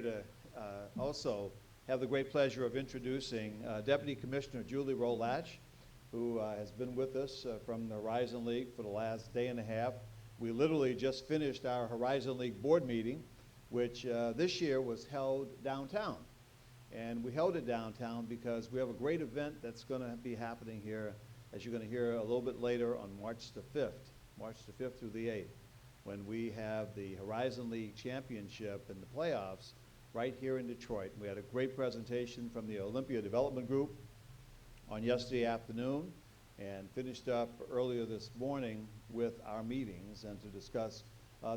here to also have the great pleasure of introducing Deputy Commissioner Julie Rolatch, who has been with us from the Horizon League for the last day and a half. We literally just finished our Horizon League board meeting, which this year was held downtown. And we held it downtown because we have a great event that's going to be happening here, as you're going to hear a little bit later, on March the 5th through the 8th, when we have the Horizon League Championship and the playoffs right here in Detroit. We had a great presentation from the Olympia Development Group on yesterday afternoon and finished up earlier this morning with our meetings and to discuss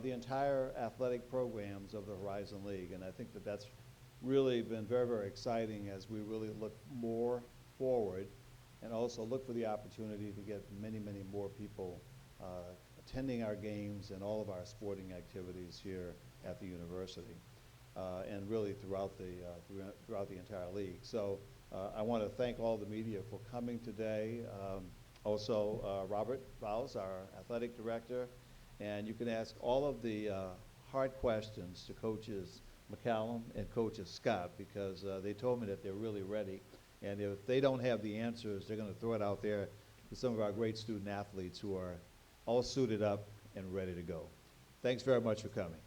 the entire athletic programs of the Horizon League. And I think that that's really been very, very exciting as we really look more forward and also look for the opportunity to get many, many more people attending our games and all of our sporting activities here at the university, and really throughout the entire league. So I want to thank all the media for coming today. Also, Robert Fowles, our athletic director, and you can ask all of the hard questions to coaches McCallum and coaches Scott, because they told me that they're really ready. And if they don't have the answers, they're going to throw it out there to some of our great student athletes who are all suited up and ready to go. Thanks very much for coming.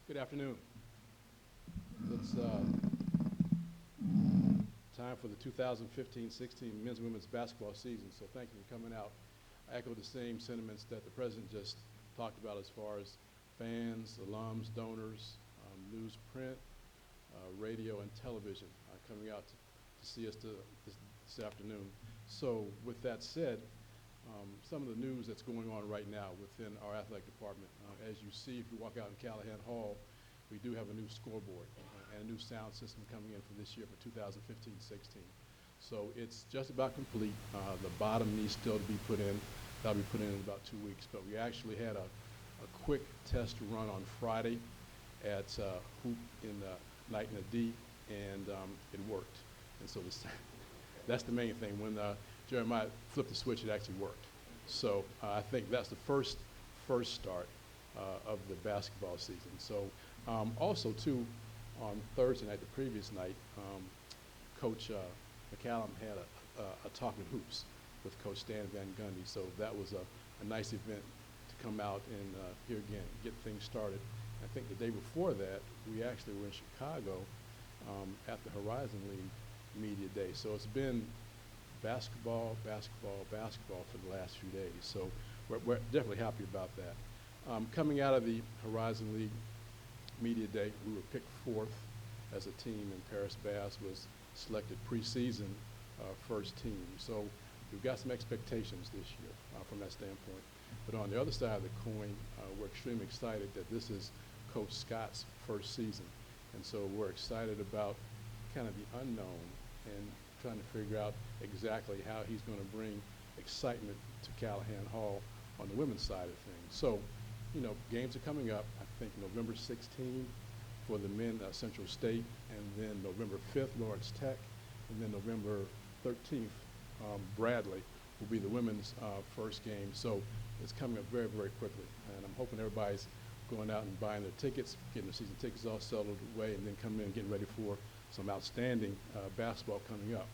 Good afternoon. It's time for the 2015-16 men's and women's basketball season, so thank you for coming out. I echo the same sentiments that the president just talked about as far as fans, alums, donors, newsprint, radio, and television coming out to see us this afternoon. So with that said, some of the news that's going on right now within our athletic department. As you see, if you walk out in Callahan Hall, we do have a new scoreboard and a new sound system coming in for this year for 2015-16. So it's just about complete. The bottom needs still to be put in. That'll be put in about 2 weeks. But we actually had a quick test run on Friday at Hoop in Night in the D, and it worked. And so that's the main thing. When Jeremiah flipped the switch, it actually worked. So I think that's the first start of the basketball season. So also, too, on Thursday night, the previous night, Coach McCallum had a Talking Hoops with Coach Stan Van Gundy. So that was a nice event to come out and here again, get things started. I think the day before that, we actually were in Chicago at the Horizon League Media Day. So it's been basketball for the last few days. So we're definitely happy about that. Coming out of the Horizon League Media Day, we were picked 4th as a team, and Paris Bass was selected preseason first team. So we've got some expectations this year from that standpoint. But on the other side of the coin, we're extremely excited that this is Coach Scott's first season. And so we're excited about kind of the unknown and trying to figure out exactly how he's going to bring excitement to Callahan Hall on the women's side of things. So, you know, games are coming up. I think November 16 for the men, Central State, and then November 5th, Lawrence Tech, and then November 13th, Bradley will be the women's first game. So it's coming up very, very quickly. And I'm hoping everybody's going out and buying their tickets, getting their season tickets all settled away, and then coming in and getting ready for some outstanding basketball coming up.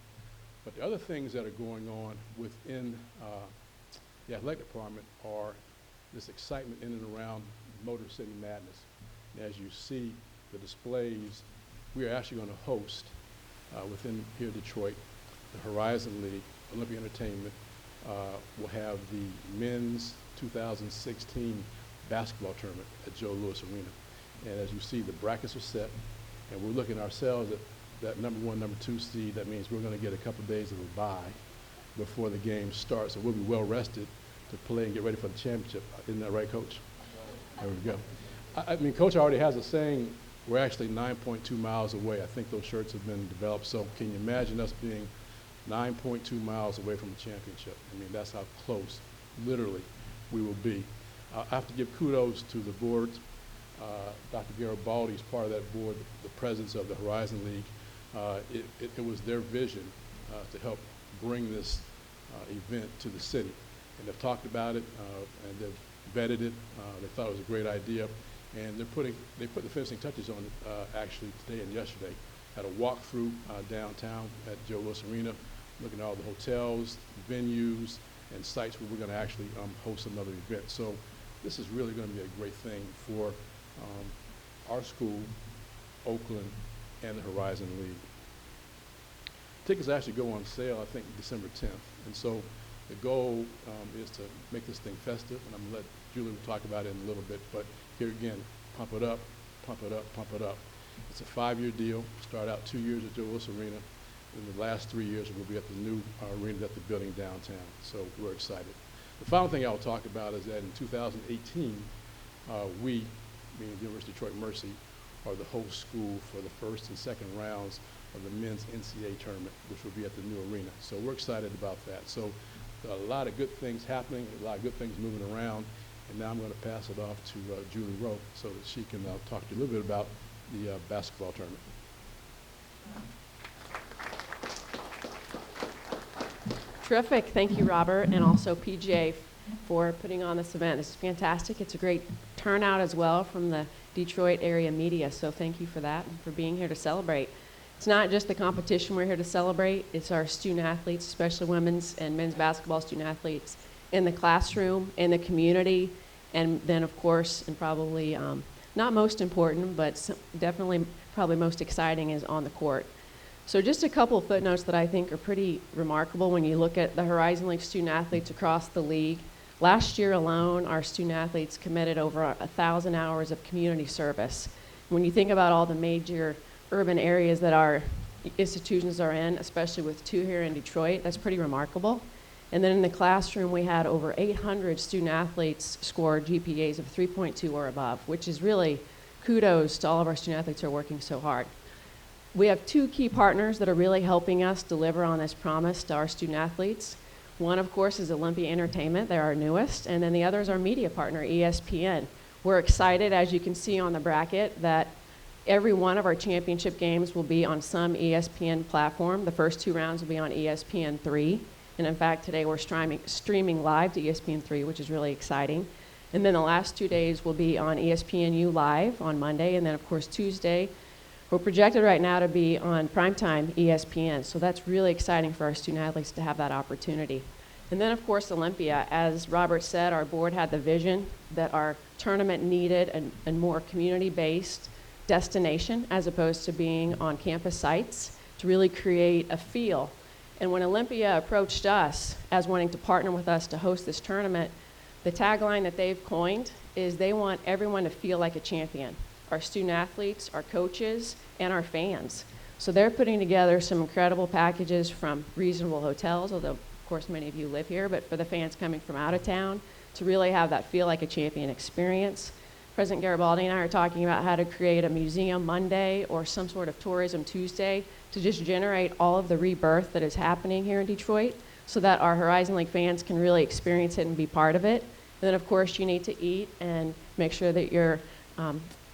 But the other things that are going on within the athletic department are this excitement in and around Motor City Madness. And as you see the displays, we are actually going to host within here in Detroit, the Horizon League, Olympia Entertainment will have the men's 2016 basketball tournament at Joe Louis Arena. And as you see, the brackets are set, and we're looking ourselves at that number 1, number 2 seed. That means we're going to get a couple of days of a bye before the game starts, so we'll be well rested to play and get ready for the championship. Isn't that right, Coach? There we go. I mean, Coach already has a saying, we're actually 9.2 miles away. I think those shirts have been developed, so can you imagine us being 9.2 miles away from the championship? I mean, that's how close, literally, we will be. I have to give kudos to the board. Dr. Garibaldi is part of that board, the presidents of the Horizon League. It was their vision to help bring this event to the city. And they've talked about it, and they've vetted it. They thought it was a great idea, and they put the finishing touches on it actually today and yesterday. Had a walkthrough downtown at Joe Louis Arena, looking at all the hotels, venues, and sites where we're going to actually host another event. So this is really going to be a great thing for our school, Oakland, and the Horizon League. Tickets actually go on sale, I think, December 10th. And so the goal is to make this thing festive, and I'm going to let Julie talk about it in a little bit. But here again, pump it up, pump it up, pump it up. It's a 5-year deal. Start out 2 years at Joe Louis Arena. In the last 3 years, we'll be at the new arena that they're building downtown. So we're excited. The final thing I'll talk about is that in 2018, we, meaning the University of Detroit Mercy, are the host school for the first and second rounds of the men's NCAA tournament, which will be at the new arena. So we're excited about that. So a lot of good things happening, a lot of good things moving around. And now I'm going to pass it off to Julie Rowe so that she can talk to you a little bit about the basketball tournament. Terrific. Thank you, Robert, and also PJ for putting on this event. This is fantastic. It's a great turnout as well from the Detroit area media, so thank you for that and for being here to celebrate. It's not just the competition we're here to celebrate. It's our student athletes, especially women's and men's basketball student athletes in the classroom, in the community, and then, of course, and probably not most important, but definitely probably most exciting is on the court. So just a couple of footnotes that I think are pretty remarkable when you look at the Horizon League student athletes across the league. Last year alone, our student athletes committed over 1,000 hours of community service. When you think about all the major urban areas that our institutions are in, especially with 2 here in Detroit, that's pretty remarkable. And then in the classroom, we had over 800 student athletes score GPAs of 3.2 or above, which is really kudos to all of our student athletes who are working so hard. We have 2 key partners that are really helping us deliver on this promise to our student athletes. One, of course, is Olympia Entertainment. They're our newest. And then the other is our media partner, ESPN. We're excited, as you can see on the bracket, that every one of our championship games will be on some ESPN platform. The first 2 rounds will be on ESPN3. And in fact, today we're streaming live to ESPN3, which is really exciting. And then the last 2 days will be on ESPNU Live on Monday. And then, of course, Tuesday, we're projected right now to be on primetime ESPN, so that's really exciting for our student athletes to have that opportunity. And then, of course, Olympia. As Robert said, our board had the vision that our tournament needed a more community-based destination as opposed to being on campus sites to really create a feel. And when Olympia approached us as wanting to partner with us to host this tournament, the tagline that they've coined is they want everyone to feel like a champion. Our student athletes, our coaches, and our fans. So they're putting together some incredible packages from reasonable hotels, although of course many of you live here, but for the fans coming from out of town to really have that feel like a champion experience. President Garibaldi and I are talking about how to create a museum Monday or some sort of tourism Tuesday to just generate all of the rebirth that is happening here in Detroit so that our Horizon League fans can really experience it and be part of it. And then of course you need to eat and make sure that you're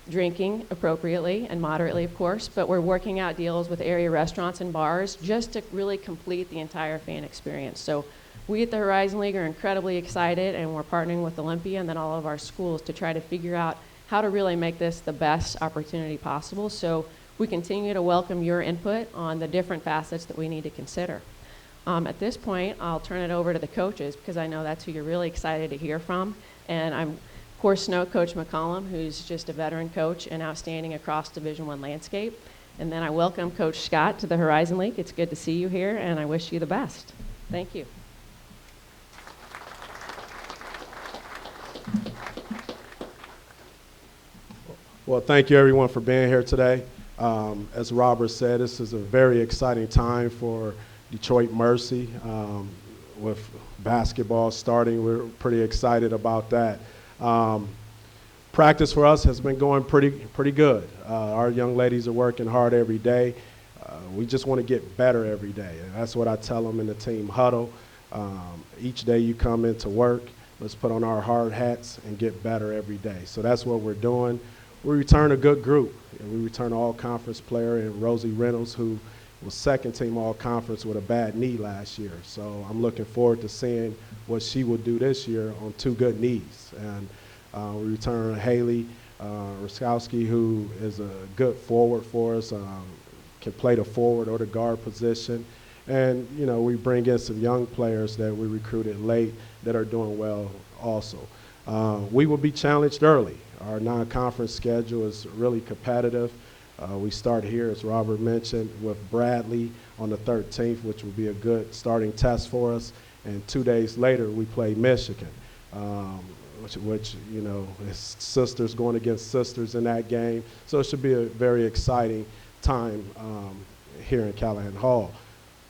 drinking appropriately and moderately, of course, but we're working out deals with area restaurants and bars just to really complete the entire fan experience. So we at the Horizon League are incredibly excited, and we're partnering with Olympia and then all of our schools to try to figure out how to really make this the best opportunity possible. So we continue to welcome your input on the different facets that we need to consider. At this point, I'll turn it over to the coaches because I know that's who you're really excited to hear from. And I'm of course, know Coach McCollum, who's just a veteran coach and outstanding across Division I landscape. And then I welcome Coach Scott to the Horizon League. It's good to see you here, and I wish you the best. Thank you. Well, thank you, everyone, for being here today. As Robert said, this is a very exciting time for Detroit Mercy. With basketball starting, we're pretty excited about that. Practice for us has been going pretty good. Our young ladies are working hard every day. We just want to get better every day. And that's what I tell them in the team huddle. Each day you come into work, let's put on our hard hats and get better every day. So that's what we're doing. We return a good group. And we return all conference player and Rosie Reynolds, who was second team all conference with a bad knee last year. So I'm looking forward to seeing what she will do this year on two good knees. And we return Haley Ruskowski, who is a good forward for us, can play the forward or the guard position. And, you know, we bring in some young players that we recruited late that are doing well also. We will be challenged early. Our non-conference schedule is really competitive. We start here, as Robert mentioned, with Bradley on the 13th, which will be a good starting test for us. And 2 days later, we play Michigan, which you know, is sisters going against sisters in that game. So it should be a very exciting time here in Callahan Hall.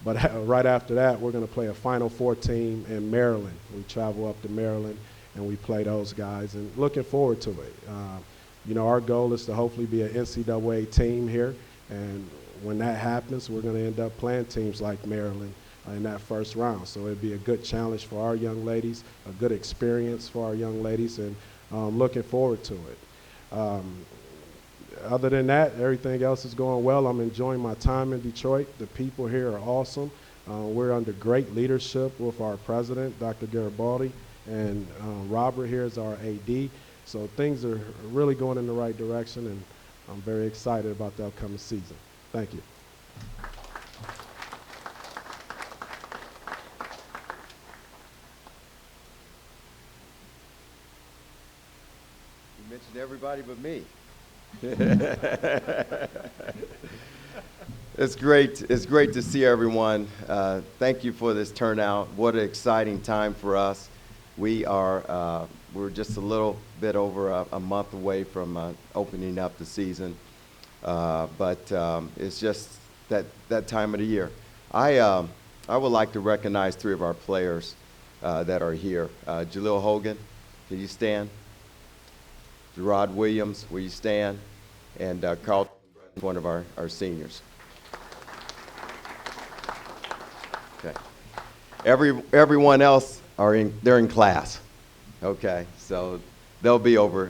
But right after that, we're going to play a Final Four team in Maryland. We travel up to Maryland, and we play those guys, and looking forward to it. You know, our goal is to hopefully be an NCAA team here, and when that happens, we're going to end up playing teams like Maryland in that first round. So it'd be a good challenge for our young ladies, a good experience for our young ladies, and looking forward to it. Other than that, everything else is going well. I'm enjoying my time in Detroit. The people here are awesome. We're under great leadership with our president, Dr. Garibaldi, and Robert here is our AD. So things are really going in the right direction, and I'm very excited about the upcoming season. Thank you. You mentioned everybody but me. It's great. It's great to see everyone. Thank you for this turnout. What an exciting time for us. We're just a little bit over a month away from opening up the season, but it's just that time of the year. I would like to recognize three of our players that are here. Jaleel Hogan, can you stand? Gerard Williams, will you stand? And Carl, one of our seniors. Okay. Everyone else they're in class. Okay, so they'll be over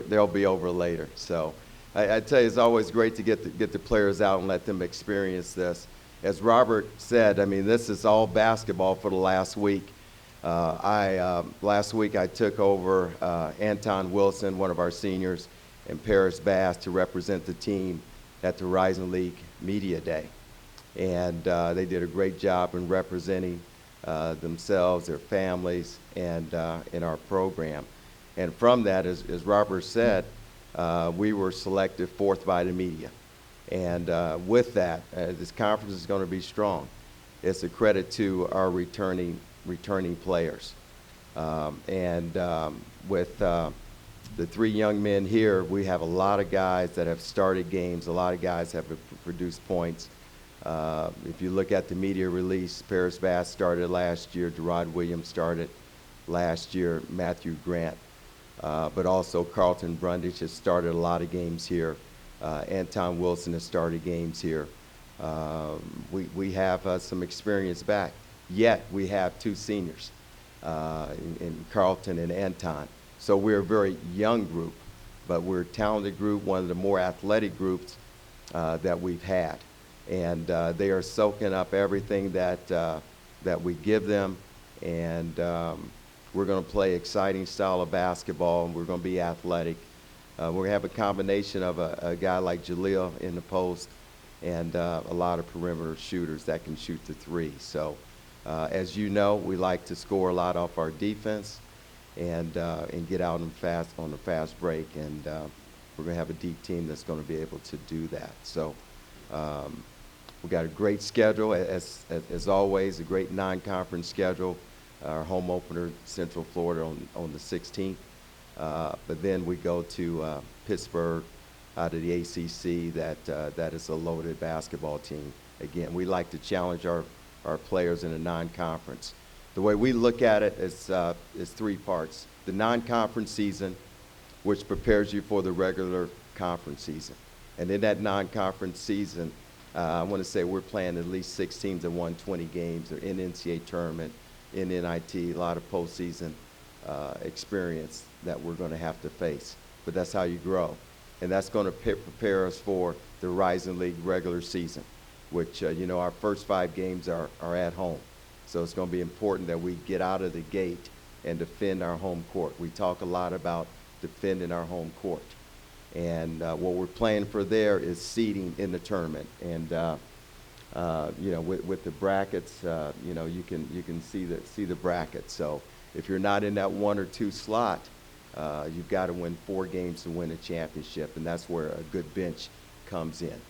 later. So I tell you, it's always great to get the players out and let them experience this. As Robert said, I mean, this is all basketball for the last week. Last week I took over Anton Wilson, one of our seniors, and Paris Bass to represent the team at the Horizon League Media Day. And they did a great job in representing themselves, their families, and in our program. And from that, as Robert said, we were selected fourth by the media. And with that, this conference is going to be strong. It's a credit to our returning players. With the three young men here, we have a lot of guys that have started games. A lot of guys have produced points. If you look at the media release, Paris Bass started last year. Gerard Williams started last year. Matthew Grant. But also Carlton Brundage has started a lot of games here. Anton Wilson has started games here. We have some experience back. Yet we have two seniors in Carlton and Anton. So we're a very young group, but we're a talented group, one of the more athletic groups that we've had. And they are soaking up everything that we give them. And we're going to play exciting style of basketball, and we're going to be athletic. We're going to have a combination of a guy like Jaleel in the post and a lot of perimeter shooters that can shoot the three. So as you know, we like to score a lot off our defense and get out on the fast break. And we're going to have a deep team that's going to be able to do that. So we've got a great schedule, as always, a great non-conference schedule. Our home opener, Central Florida, on the 16th. But then we go to Pittsburgh out of the ACC. That is a loaded basketball team. Again, we like to challenge our players in a non-conference. The way we look at it is three parts. The non-conference season, which prepares you for the regular conference season. And in that non-conference season, I want to say we're playing at least 6 teams that won 20 games, or in NCAA tournament, in NIT, a lot of postseason experience that we're going to have to face. But that's how you grow. And that's going to prepare us for the Horizon League regular season. which, our first 5 games are at home. So it's going to be important that we get out of the gate and defend our home court. We talk a lot about defending our home court. And what we're playing for there is seeding in the tournament. And, with the brackets, you can see the brackets. So if you're not in that 1 or 2 slot, you've got to win 4 games to win a championship. And that's where a good bench comes in,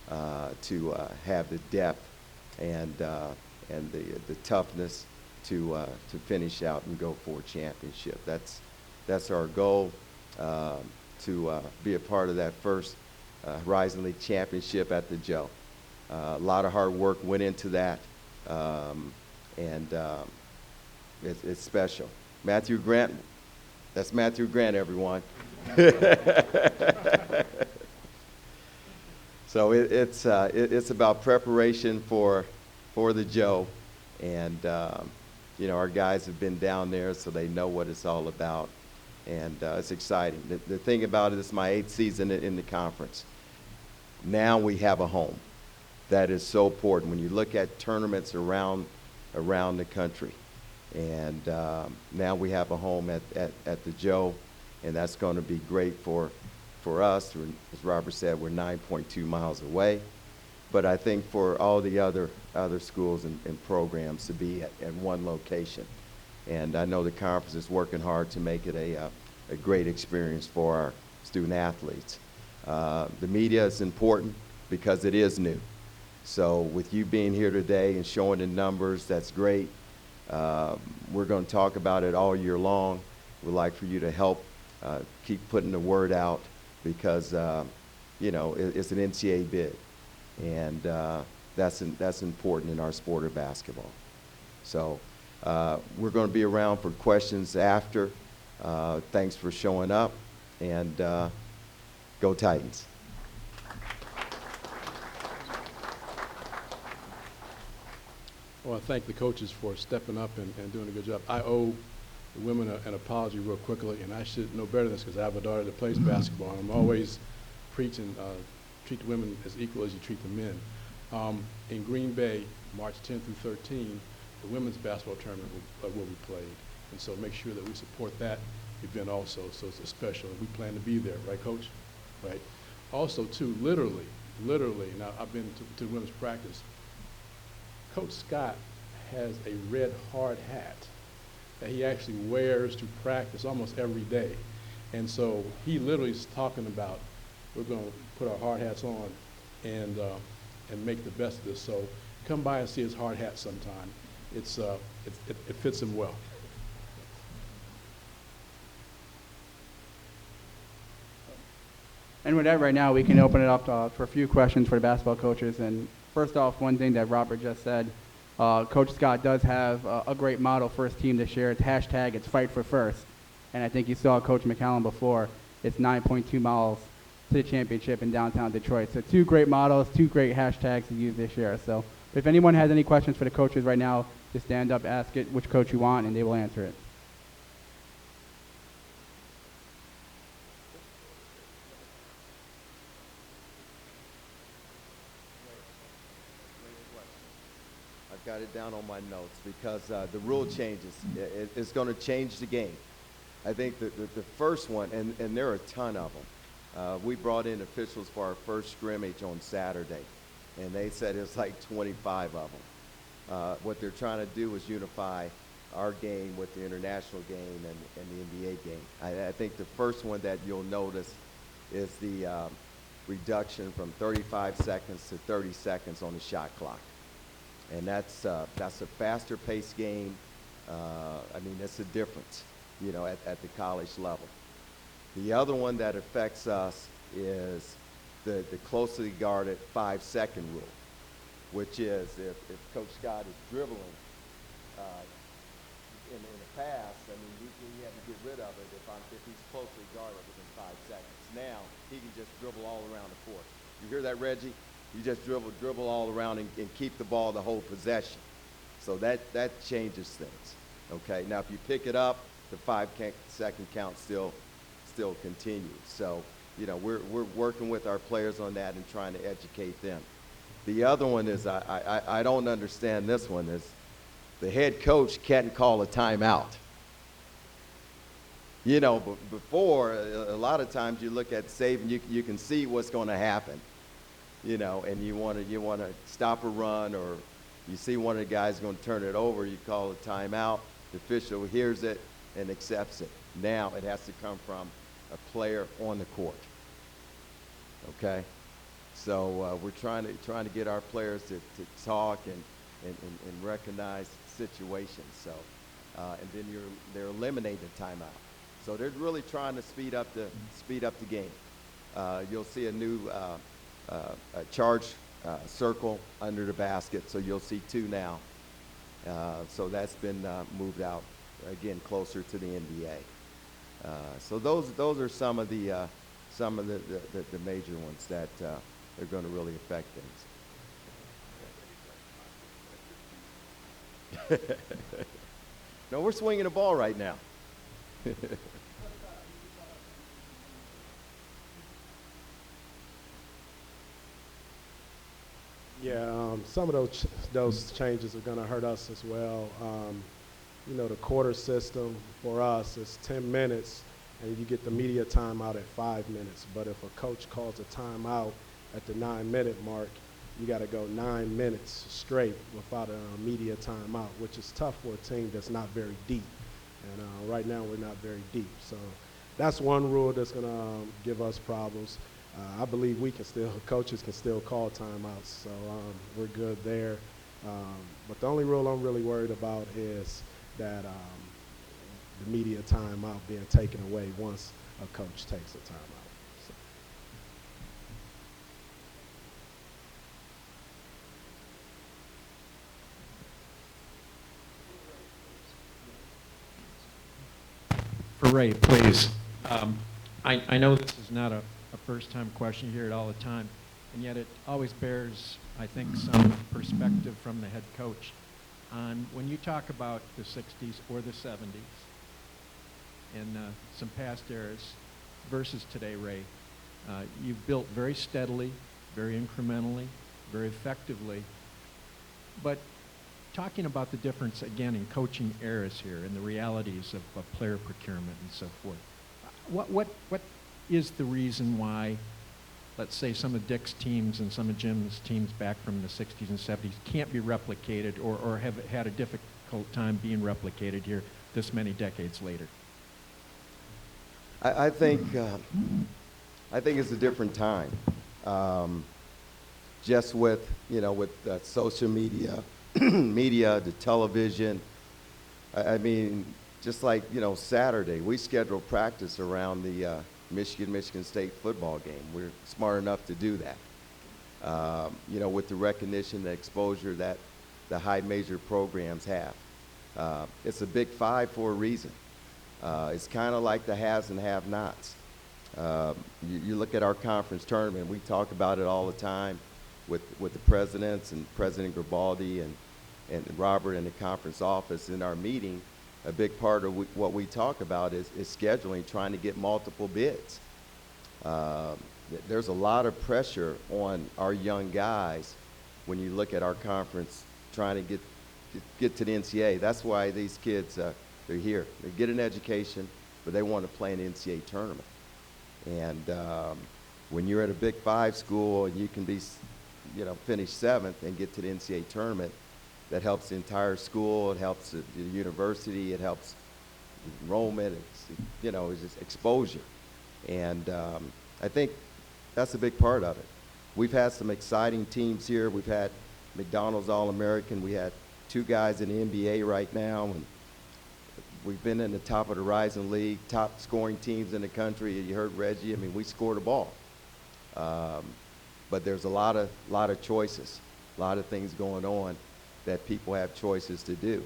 to have the depth and the toughness to finish out and go for a championship. That's our goal, to be a part of that first Horizon League championship at the Joe. A lot of hard work went into that, and it's special. Matthew Grant, that's Matthew Grant, everyone. So it's about preparation for the Joe, and our guys have been down there, so they know what it's all about, and it's exciting. The thing about it is my 8th season in the conference. Now we have a home. That is so important when you look at tournaments around the country, and now we have a home at the Joe, and that's going to be great for us. As Robert said, we're 9.2 miles away. But I think for all the other schools and programs to be at one location. And I know the conference is working hard to make it a great experience for our student athletes. The media is important because it is new. So with you being here today and showing the numbers, that's great. We're going to talk about it all year long. We'd like for you to help keep putting the word out because, it's an NCAA bid. And that's important in our sport of basketball. So we're going to be around for questions after. Thanks for showing up, and go Titans. I want to thank the coaches for stepping up and doing a good job. I owe the women an apology real quickly, and I should know better than this because I have a daughter that plays basketball, and I'm always preaching treat the women as equal as you treat the men. In Green Bay, March 10th through 13th, the women's basketball tournament will be played. And so make sure that we support that event also. So it's special. And we plan to be there, right, Coach? Right. Also, too, literally, now I've been to women's practice. Coach Scott has a red hard hat that he actually wears to practice almost every day. And so he literally is talking about we're going to put our hard hats on and make the best of this. So come by and see his hard hat sometime. It fits him well. And with that, right now, we can open it up for a few questions for the basketball coaches. And first off, one thing that Robert just said, Coach Scott does have a great motto for his team this year. It's hashtag, it's fight for first. And I think you saw Coach McCallum before. It's 9.2 miles to the championship in downtown Detroit. So 2 great mottos, 2 great hashtags to use this year. So if anyone has any questions for the coaches right now, just stand up, ask it which coach you want, and they will answer it. I've got it down on my notes because the rule changes. It's going to change the game. I think the first one, and there are a ton of them, we brought in officials for our first scrimmage on Saturday, and they said it's like 25 of them. What they're trying to do is unify our game with the international game and the NBA game. I think the first one that you'll notice is the reduction from 35 seconds to 30 seconds on the shot clock. And that's a faster paced game. It's a difference, at the college level. The other one that affects us is the closely guarded 5-second rule, which is if Coach Scott is dribbling in the past, we had to get rid of it if he's closely guarded within 5 seconds. Now he can just dribble all around the court. You hear that, Reggie? You just dribble all around and keep the ball the whole possession. So that changes things. Okay. Now if you pick it up, the 5-second count still continues. So we're working with our players on that and trying to educate them. The other one is, I don't understand this one, is the head coach can't call a timeout. You know, before, a lot of times you look at saving, you can see what's going to happen, you know, and you want to stop a run, or you see one of the guys going to turn it over, you call a timeout, the official hears it and accepts it. Now it has to come from a player on the court. Okay? So we're trying to get our players to talk and recognize situations. So, and then they're eliminating the timeout. So they're really trying to speed up the game. You'll see a new charge circle under the basket, so you'll see 2 now. So that's been moved out again closer to the NBA. So those are some of the major ones that are going to really affect things. No, we're swinging the ball right now. Yeah, some of those changes are going to hurt us as well. You know, the quarter system for us is 10 minutes, and you get the media timeout at 5 minutes. But if a coach calls a timeout at the 9-minute mark, you got to go 9 minutes straight without a media timeout, which is tough for a team that's not very deep. And right now we're not very deep. So that's one rule that's going to give us problems. I believe coaches can still call timeouts, so we're good there. But the only rule I'm really worried about is that the media timeout being taken away once a coach takes a timeout. For Ray, please. I know this is not a first-time question, you hear it all the time, and yet it always bears, I think, some perspective from the head coach on when you talk about the 60s or the 70s and some past eras versus today, Ray. You've built very steadily, very incrementally, very effectively, but talking about the difference, again, in coaching eras here and the realities of player procurement and so forth, what is the reason why, let's say, some of Dick's teams and some of Jim's teams back from the 60s and 70s can't be replicated or have had a difficult time being replicated here this many decades later? I think it's a different time. Just with social media, the television. I mean, just like Saturday, we scheduled practice around the Michigan State football game. We're smart enough to do that. With the recognition, the exposure that the high major programs have. It's a Big Five for a reason. It's kind of like the haves and have-nots. You look at our conference tournament, we talk about it all the time with the presidents and President Gribaldi and Robert in the conference office in our meeting. A big part of what we talk about is scheduling, trying to get multiple bids. There's a lot of pressure on our young guys when you look at our conference trying to get to the NCAA. That's why these kids, they're here. They get an education, but they want to play in the NCAA tournament. And when you're at a Big Five school and you can be, finish 7th and get to the NCAA tournament, that helps the entire school. It helps the university. It helps enrollment. It's just exposure. And I think that's a big part of it. We've had some exciting teams here. We've had McDonald's All-American. We had 2 guys in the NBA right now. And we've been in the top of the Rising League, top scoring teams in the country. You heard Reggie. I mean, we scored a ball. But there's a lot of choices, a lot of things going on that people have choices to do.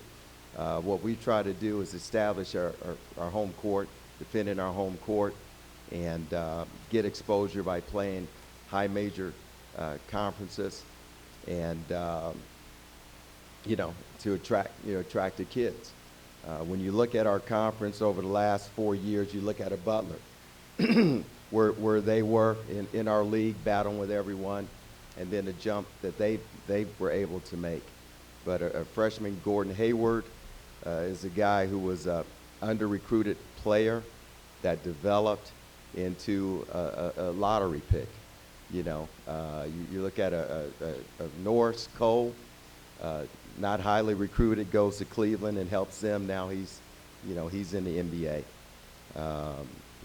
What we try to do is establish our home court, defend in our home court, and get exposure by playing high major conferences, and to attract the kids. When you look at our conference over the last 4 years, you look at a Butler, where they were in our league battling with everyone. and then the jump that they were able to make. But a freshman, Gordon Hayward, is a guy who was an under-recruited player that developed into a lottery pick. You look at a Norris Cole, not highly recruited, goes to Cleveland and helps them. Now he's in the NBA.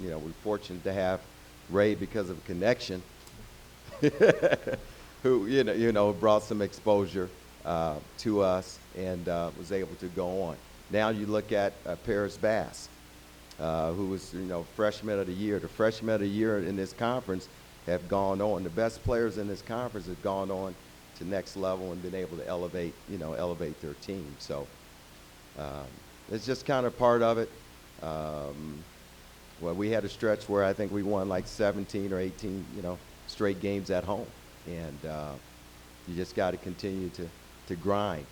We're fortunate to have Ray because of a connection, who brought some exposure to us and was able to go on. Now you look at Paris Bass, who was freshman of the year. The freshmen of the year in this conference have gone on. The best players in this conference have gone on to next level and been able to elevate their team. So it's just kind of part of it. Well, we had a stretch where I think we won like 17 or 18, straight games at home, and you just got to continue to grind,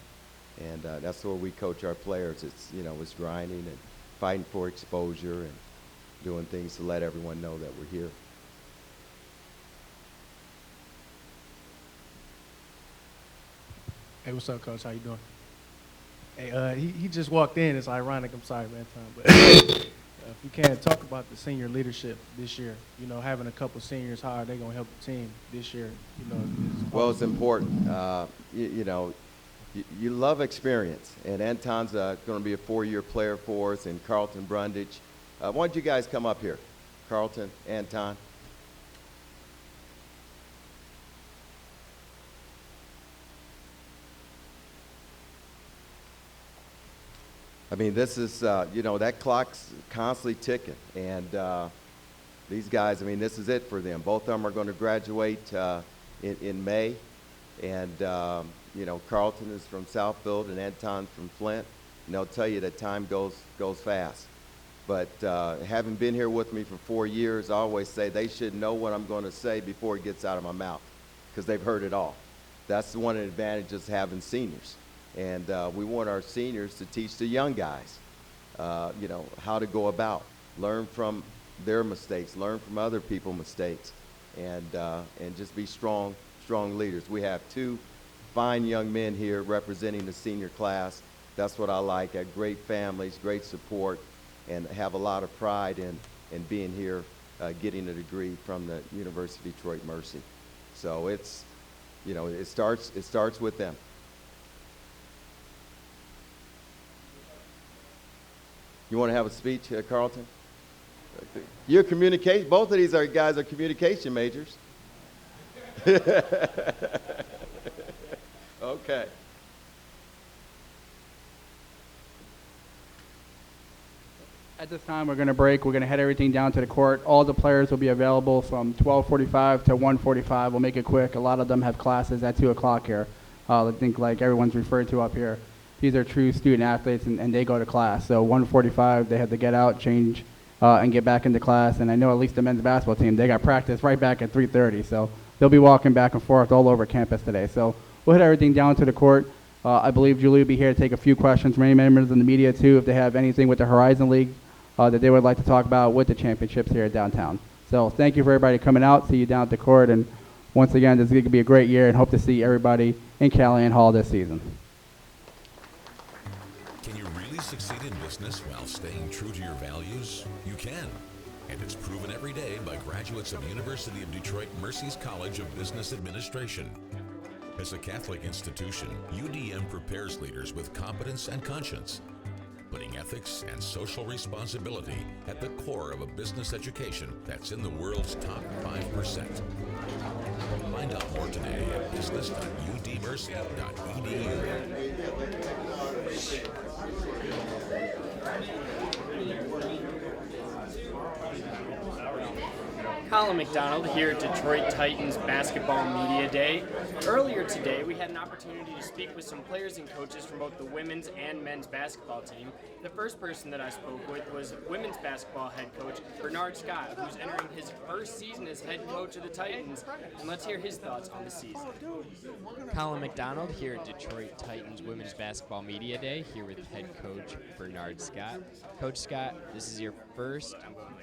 and that's where we coach our players. It's grinding and fighting for exposure and doing things to let everyone know that we're here. Hey, what's up, Coach? How you doing? Hey, he just walked in. It's ironic. I'm sorry, man, Tom, but if you can't talk about the senior leadership this year, having a couple seniors, how are they going to help the team this year? Well, it's important. You love experience, and Anton's going to be a 4-year player for us, and Carlton Brundage. Why don't you guys come up here? Carlton, Anton. I mean, this is, that clock's constantly ticking. And these guys, I mean, this is it for them. Both of them are going to graduate in May. And, Carlton is from Southfield and Anton from Flint. And they'll tell you that time goes fast. But having been here with me for 4 years, I always say they should know what I'm going to say before it gets out of my mouth, because they've heard it all. That's one of the advantages of having seniors. And we want our seniors to teach the young guys, how to go about, learn from their mistakes, learn from other people's mistakes, and just be strong leaders. We have 2 fine young men here representing the senior class. That's what I like. At great families, great support, and have a lot of pride in being here, getting a degree from the University of Detroit Mercy. So it's, it starts with them. You want to have a speech, Carlton? You're communication. Both of these guys are communication majors. Okay. At this time, we're going to break. We're going to head everything down to the court. All the players will be available from 12:45 to 1:45. We'll make it quick. A lot of them have classes at 2 o'clock here. I think like everyone's referred to up here. These are true student athletes, and they go to class. So 1:45, they have to get out, change, and get back into class. And I know at least the men's basketball team, they got practice right back at 3:30. So they'll be walking back and forth all over campus today. So we'll head everything down to the court. I believe Julie will be here to take a few questions from any members in the media, too, if they have anything with the Horizon League that they would like to talk about with the championships here at downtown. So thank you for everybody coming out. See you down at the court. And once again, this is going to be a great year, and hope to see everybody in Callahan Hall this season. Can you really succeed in business while staying true to your values? You can. And it's proven every day by graduates of University of Detroit Mercy's College of Business Administration. As a Catholic institution, UDM prepares leaders with competence and conscience, putting ethics and social responsibility at the core of a business education that's in the world's top 5%. Find out more today at business.udmercy.edu. Colin McDonald here at Detroit Titans Basketball Media Day. Earlier today, we had an opportunity to speak with some players and coaches from both the women's and men's basketball team. The first person that I spoke with was women's basketball head coach Bernard Scott, who's entering his first season as head coach of the Titans. And let's hear his thoughts on the season. Colin McDonald here at Detroit Titans Women's Basketball Media Day, here with head coach Bernard Scott. Coach Scott, this is your first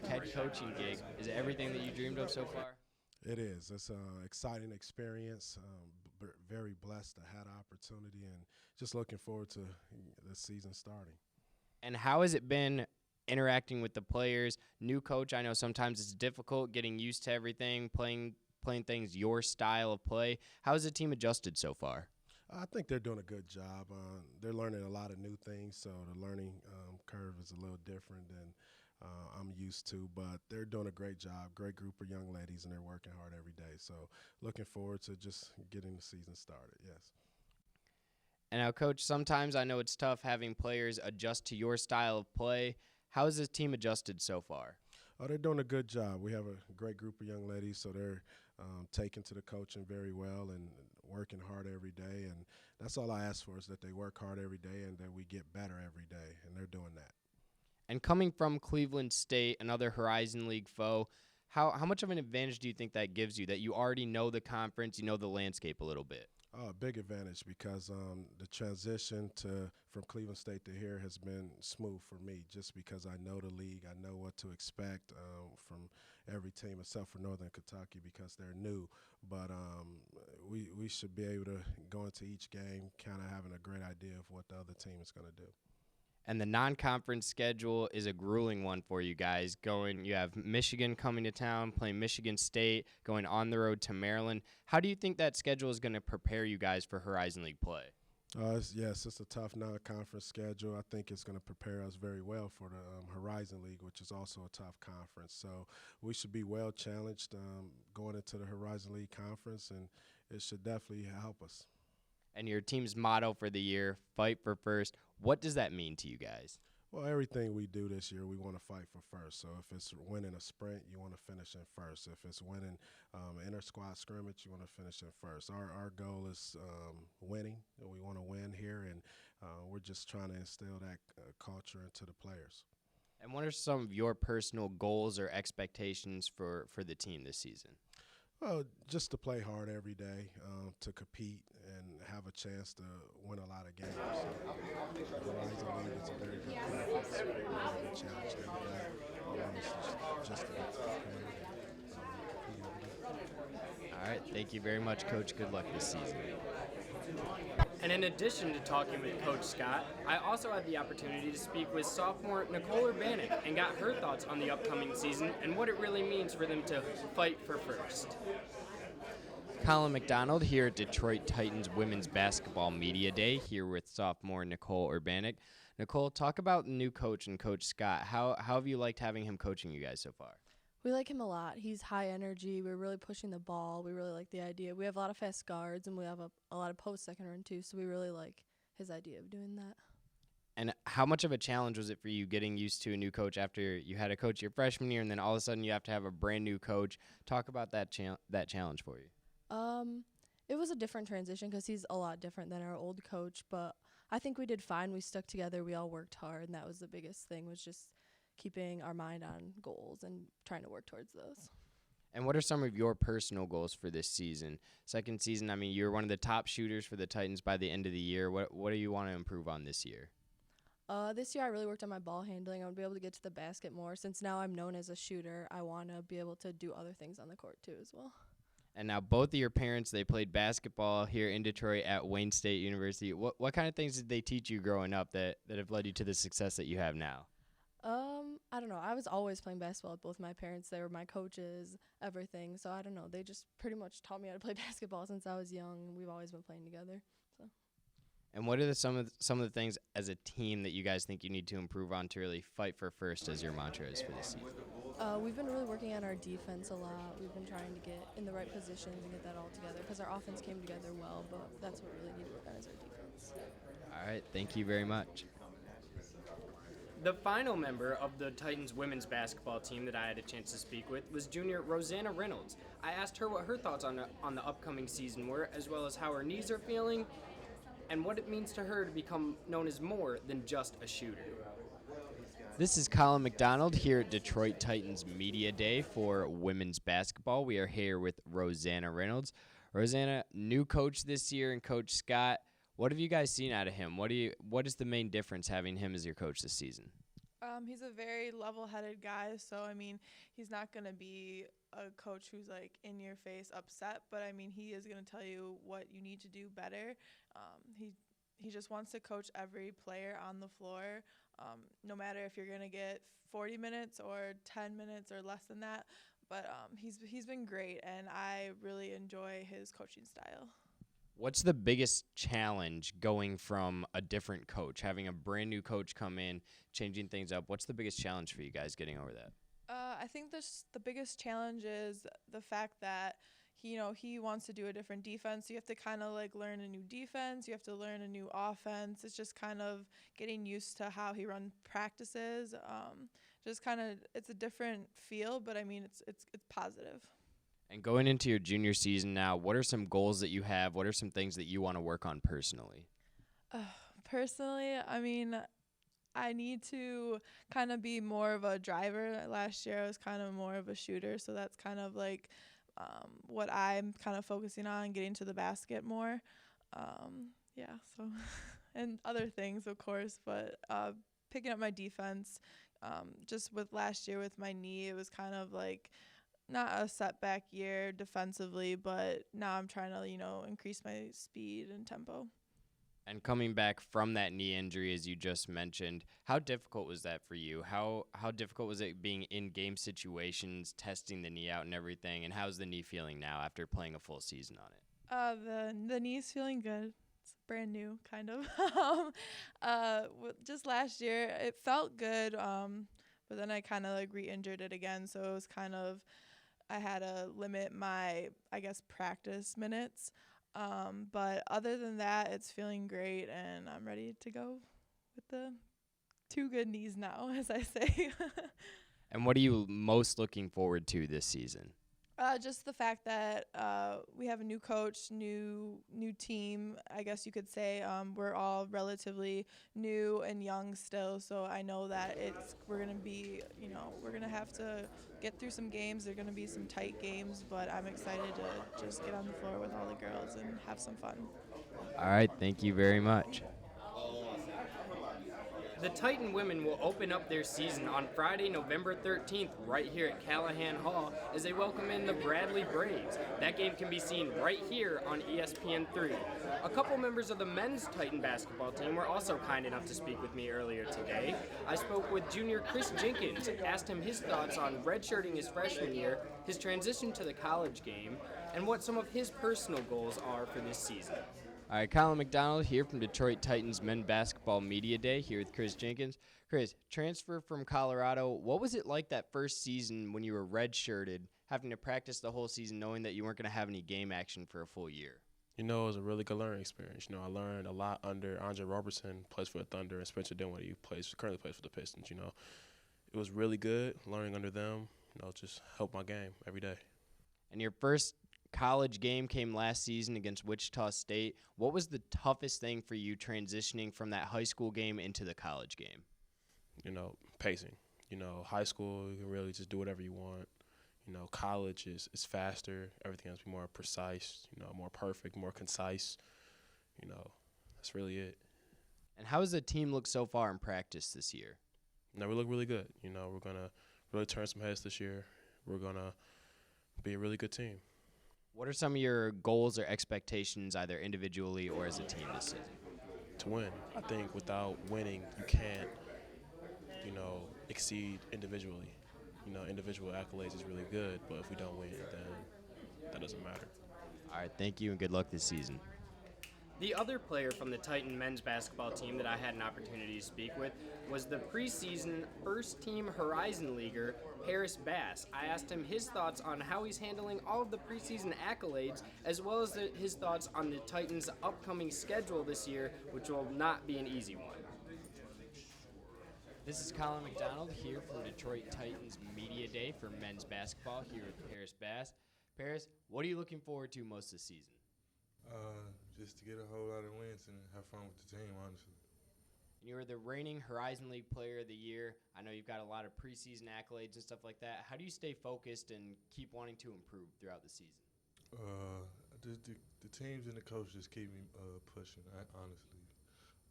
head coaching gig. Is it everything that you dreamed of so far? It is. It's an exciting experience. Very blessed to have the opportunity, and just looking forward to the season starting. And how has it been interacting with the players? New coach, I know sometimes it's difficult getting used to everything, playing things your style of play. How has the team adjusted so far? I think they're doing a good job. They're learning a lot of new things, so the learning curve is a little different than I'm used to, but they're doing a great job. Great group of young ladies, and they're working hard every day. So looking forward to just getting the season started, yes. And now, Coach, sometimes I know it's tough having players adjust to your style of play. How has this team adjusted so far? Oh, they're doing a good job. We have a great group of young ladies, so they're taking to the coaching very well and working hard every day. And that's all I ask for, is that they work hard every day and that we get better every day, and they're doing that. And coming from Cleveland State, another Horizon League foe, how much of an advantage do you think that gives you, that you already know the conference, you know the landscape a little bit? A big advantage, because the transition from Cleveland State to here has been smooth for me, just because I know the league. I know what to expect from every team except for Northern Kentucky, because they're new. But we should be able to go into each game kind of having a great idea of what the other team is going to do. And the non-conference schedule is a grueling one for you guys. You have Michigan coming to town, playing Michigan State, going on the road to Maryland. How do you think that schedule is going to prepare you guys for Horizon League play? Yes, it's a tough non-conference schedule. I think it's going to prepare us very well for the Horizon League, which is also a tough conference. So we should be well challenged going into the Horizon League conference, and it should definitely help us. And your team's motto for the year, fight for first. What does that mean to you guys? Well, everything we do this year, we want to fight for first. So if it's winning a sprint, you want to finish in first. If it's winning inter-squad scrimmage, you want to finish in first. Our goal is winning. We want to win here, and we're just trying to instill that culture into the players. And what are some of your personal goals or expectations for the team this season? Well, just to play hard every day, to compete and have a chance to win a lot of games. The Horizon League is a very good conference. We're challenged every day. Just to get prepared and compete every day. All right. Thank you very much, Coach. Good luck this season. And in addition to talking with Coach Scott, I also had the opportunity to speak with sophomore Nicole Urbanek and got her thoughts on the upcoming season and what it really means for them to fight for first. Colin McDonald here at Detroit Titans Women's Basketball Media Day, here with sophomore Nicole Urbanek. Nicole, talk about the new coach and Coach Scott. How have you liked having him coaching you guys so far? We like him a lot. He's high energy. We're really pushing the ball. We really like the idea. We have a lot of fast guards, and we have a lot of post second run too, so we really like his idea of doing that. And how much of a challenge was it for you getting used to a new coach after you had a coach your freshman year, and then all of a sudden you have to have a brand new coach? Talk about that challenge for you. It was a different transition because he's a lot different than our old coach, but I think we did fine. We stuck together. We all worked hard, and that was the biggest thing, was just keeping our mind on goals and trying to work towards those. And what are some of your personal goals for this season? Second season, I mean, you're one of the top shooters for the Titans by the end of the year. What do you want to improve on this year? This year I really worked on my ball handling. I want to be able to get to the basket more. Since now I'm known as a shooter, I want to be able to do other things on the court too as well. And now both of your parents, they played basketball here in Detroit at Wayne State University. What kind of things did they teach you growing up that have led you to the success that you have now? I don't know. I was always playing basketball with both my parents. They were my coaches, everything. So I don't know. They just pretty much taught me how to play basketball since I was young, and we've always been playing together. So. And what are some of the things as a team that you guys think you need to improve on to really fight for first, as your mantra is for this season? We've been really working on our defense a lot. We've been trying to get in the right positions and get that all together because our offense came together well, but that's what we really need to work on is our defense. All right. Thank you very much. The final member of the Titans women's basketball team that I had a chance to speak with was junior Rosanna Reynolds. I asked her what her thoughts on the upcoming season were, as well as how her knees are feeling, and what it means to her to become known as more than just a shooter. This is Colin McDonald here at Detroit Titans Media Day for women's basketball. We are here with Rosanna Reynolds. Rosanna, new coach this year, and Coach Scott. What have you guys seen out of him? What is the main difference having him as your coach this season? He's a very level-headed guy, so I mean, he's not gonna be a coach who's like in your face upset, but I mean, he is gonna tell you what you need to do better. He just wants to coach every player on the floor, no matter if you're gonna get 40 minutes or 10 minutes or less than that. But he's been great, and I really enjoy his coaching style. What's the biggest challenge going from a different coach, having a brand new coach come in, changing things up? What's the biggest challenge for you guys getting over that? I think the biggest challenge is the fact that he wants to do a different defense. You have to kind of like learn a new defense. You have to learn a new offense. It's just kind of getting used to how he runs practices. Just kind of it's a different feel, but I mean it's positive. And going into your junior season now, what are some goals that you have? What are some things that you want to work on personally? Personally, I mean, I need to kind of be more of a driver. Last year, I was kind of more of a shooter, so that's kind of like what I'm kind of focusing on, getting to the basket more. Yeah, so and other things, of course, but picking up my defense. Just with last year with my knee, it was kind of like not a setback year defensively, but now I'm trying to, increase my speed and tempo. And coming back from that knee injury, as you just mentioned, how difficult was that for you? How difficult was it being in game situations, testing the knee out and everything? And how's the knee feeling now after playing a full season on it? The knee's feeling good. It's brand new, kind of. Just last year, it felt good, but then I kind of like re-injured it again, so it was kind of I had to limit my, I guess, practice minutes. But other than that, it's feeling great, and I'm ready to go with the two good knees now, as I say. And what are you most looking forward to this season? Just the fact that we have a new coach, new team, I guess you could say. We're all relatively new and young still, so I know that we're gonna be, we're gonna have to get through some games. They're gonna be some tight games, but I'm excited to just get on the floor with all the girls and have some fun. All right, thank you very much. The Titan women will open up their season on Friday, November 13th, right here at Callahan Hall as they welcome in the Bradley Braves. That game can be seen right here on ESPN3. A couple members of the men's Titan basketball team were also kind enough to speak with me earlier today. I spoke with junior Chris Jenkins, asked him his thoughts on redshirting his freshman year, his transition to the college game, and what some of his personal goals are for this season. All right, Colin McDonald here from Detroit Titans Men Basketball Media Day here with Chris Jenkins. Chris, transfer from Colorado, what was it like that first season when you were redshirted, having to practice the whole season knowing that you weren't going to have any game action for a full year? It was a really good learning experience. I learned a lot under Andre Robertson, plays for the Thunder, and Spencer Dinwiddie, currently plays for the Pistons. It was really good learning under them. Just helped my game every day. And your first college game came last season against Wichita State. What was the toughest thing for you transitioning from that high school game into the college game? Pacing. High school, you can really just do whatever you want. College is faster. Everything has to be more precise, more perfect, more concise. That's really it. And how does the team look so far in practice this year? We look really good. We're going to really turn some heads this year. We're going to be a really good team. What are some of your goals or expectations, either individually or as a team this season? To win. I think without winning, you can't, exceed individually. Individual accolades is really good, but if we don't win, then that doesn't matter. All right, thank you and good luck this season. The other player from the Titan men's basketball team that I had an opportunity to speak with was the preseason first-team Horizon Leaguer, Paris Bass. I asked him his thoughts on how he's handling all of the preseason accolades, as well as his thoughts on the Titans' upcoming schedule this year, which will not be an easy one. This is Colin McDonald here from Detroit Titans Media Day for men's basketball here with Paris Bass. Paris, what are you looking forward to most this season? Just to get a whole lot of wins and have fun with the team, honestly. You were the reigning Horizon League Player of the Year. I know you've got a lot of preseason accolades and stuff like that. How do you stay focused and keep wanting to improve throughout the season? The teams and the coach just keep me pushing, honestly.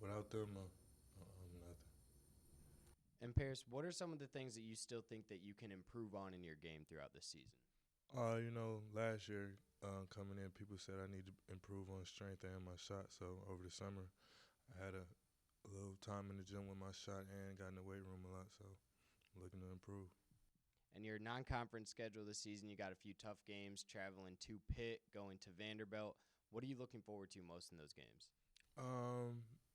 Without them, nothing. And Paris, what are some of the things that you still think that you can improve on in your game throughout the season? Last year coming in, people said I need to improve on strength and my shot. So over the summer, I had a little time in the gym with my shot and got in the weight room a lot. So I'm looking to improve. And your non-conference schedule this season, you got a few tough games, traveling to Pitt, going to Vanderbilt. What are you looking forward to most in those games?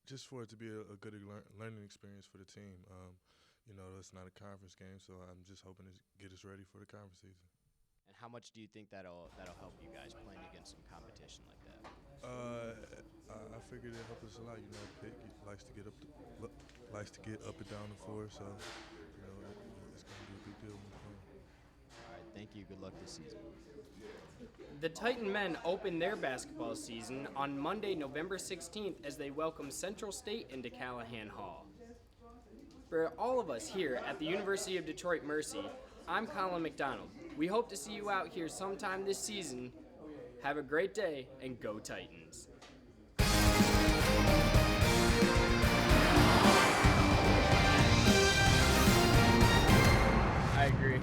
Just for it to be a good learning experience for the team. It's not a conference game, so I'm just hoping to get us ready for the conference season. And how much do you think that'll help you guys playing against some competition like that? I figured it helped us a lot. Pitt likes to get up and down the floor, so it's going to be a big deal. All right, thank you. Good luck this season. The Titan men open their basketball season on Monday, November 16th as they welcome Central State into Callahan Hall. For all of us here at the University of Detroit Mercy, I'm Colin McDonald. We hope to see you out here sometime this season. Have a great day and go Titans. I agree.